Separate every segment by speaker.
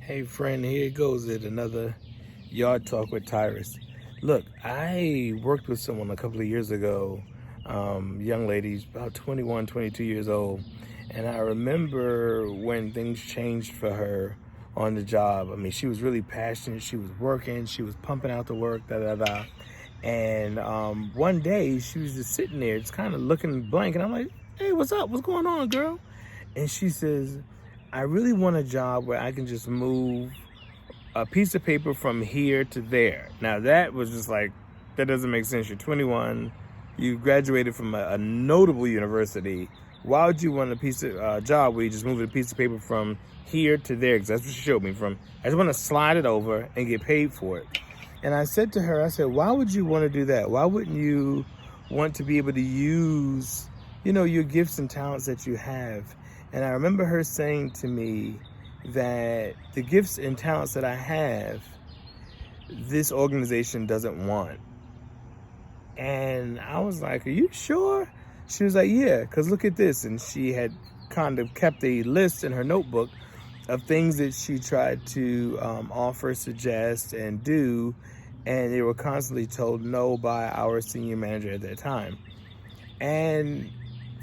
Speaker 1: Hey friend, here it goes at another Yard Talk with Tyrus. Look, I worked with someone a couple of years ago, young lady, about 21, 22 years old, and I remember when things changed for her on the job. I mean, she was really passionate, she was working, she was pumping out the work, and one day she was just sitting there, just kind of looking blank, and I'm like, hey, what's up? What's going on, girl? And she says, I really want a job where I can just move a piece of paper from here to there. Now that was just like, that doesn't make sense. You're 21, you graduated from a notable university. Why would you want a piece of job where you just move a piece of paper from here to there? Because that's what she showed me from. I just want to slide it over and get paid for it. And I said to her, I said, why would you want to do that? Why wouldn't you want to be able to use, your gifts and talents that you have? And I remember her saying to me that the gifts and talents that I have, this organization doesn't want. And I was like, are you sure? She was like, yeah, because look at this. And she had kind of kept a list in her notebook of things that she tried to offer, suggest, and do. And they were constantly told no by our senior manager at that time. And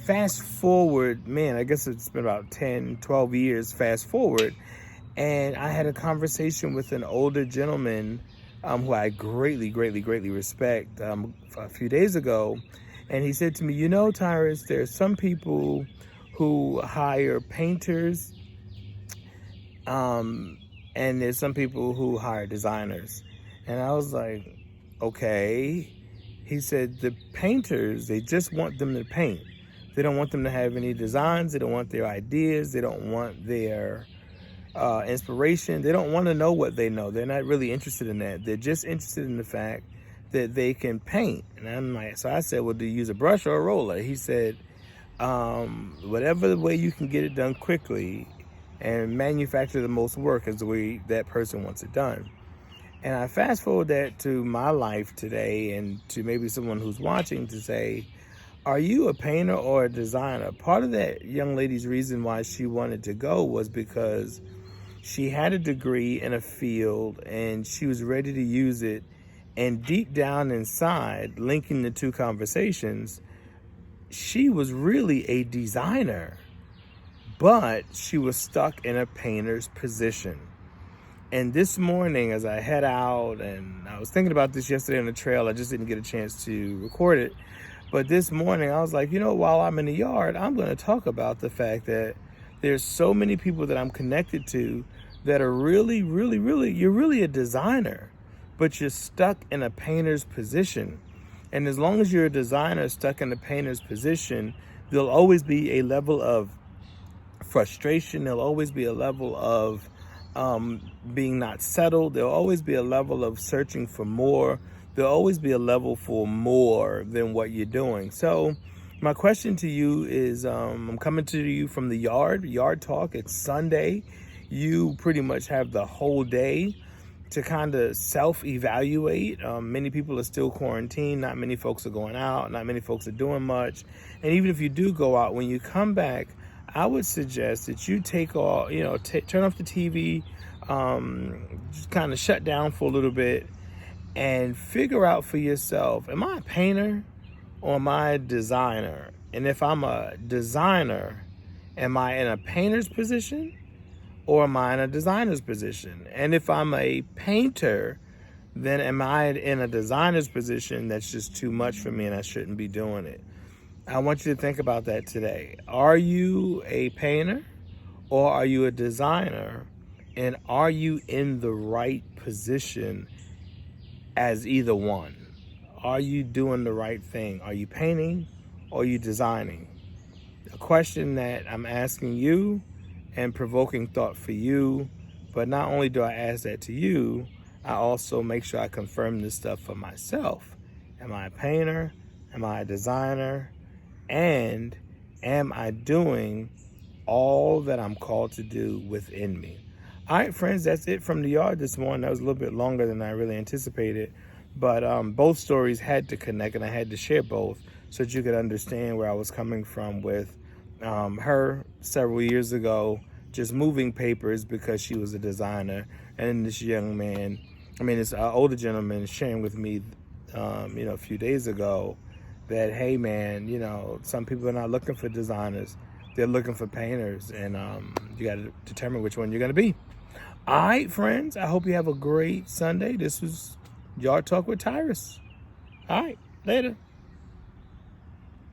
Speaker 1: fast forward, man, I guess it's been about 10, 12 years fast forward. And I had a conversation with an older gentleman who I greatly, greatly, greatly respect a few days ago. And he said to me, Tyrus, there's some people who hire painters and there's some people who hire designers. And I was like, okay. He said, the painters, they just want them to paint. They don't want them to have any designs. They don't want their ideas. They don't want their inspiration. They don't want to know what they know. They're not really interested in that. They're just interested in the fact that they can paint. And I'm like, so I said, well, do you use a brush or a roller? He said, whatever the way you can get it done quickly and manufacture the most work is the way that person wants it done. And I fast forward that to my life today and to maybe someone who's watching to say, are you a painter or a designer? Part of that young lady's reason why she wanted to go was because she had a degree in a field and she was ready to use it. And deep down inside, linking the two conversations, she was really a designer, but she was stuck in a painter's position. And this morning, as I head out, and I was thinking about this yesterday on the trail, I just didn't get a chance to record it. But this morning, I was like, while I'm in the yard, I'm going to talk about the fact that there's so many people that I'm connected to that are really, really, really, you're really a designer, but you're stuck in a painter's position. And as long as you're a designer stuck in a painter's position, there'll always be a level of frustration. There'll always be a level of being not settled. There'll always be a level of searching for more. There'll always be a level for more than what you're doing. So my question to you is, I'm coming to you from the Yard Talk. It's Sunday. You pretty much have the whole day to kind of self-evaluate. Many people are still quarantined. Not many folks are going out. Not many folks are doing much. And even if you do go out, when you come back, I would suggest that you take off, turn off the TV, just kind of shut down for a little bit and figure out for yourself, am I a painter or am I a designer? And if I'm a designer, am I in a painter's position or am I in a designer's position? And if I'm a painter, then am I in a designer's position that's just too much for me and I shouldn't be doing it? I want you to think about that today. Are you a painter or are you a designer? And are you in the right position as either one? Are you doing the right thing? Are you painting or are you designing? A question that I'm asking you and provoking thought for you. But not only do I ask that to you, I also make sure I confirm this stuff for myself. Am I a painter? Am I a designer? And am I doing all that I'm called to do within me? All right, friends, that's it from the yard this morning. That was a little bit longer than I really anticipated. But both stories had to connect, and I had to share both so that you could understand where I was coming from with her several years ago just moving papers because she was a designer. And then this young man, this older gentleman sharing with me, a few days ago that, hey man, some people are not looking for designers. They're looking for painters. And you got to determine which one you're going to be. All right, friends, I hope you have a great Sunday. This was Yard Talk with Tyrus. All right, later.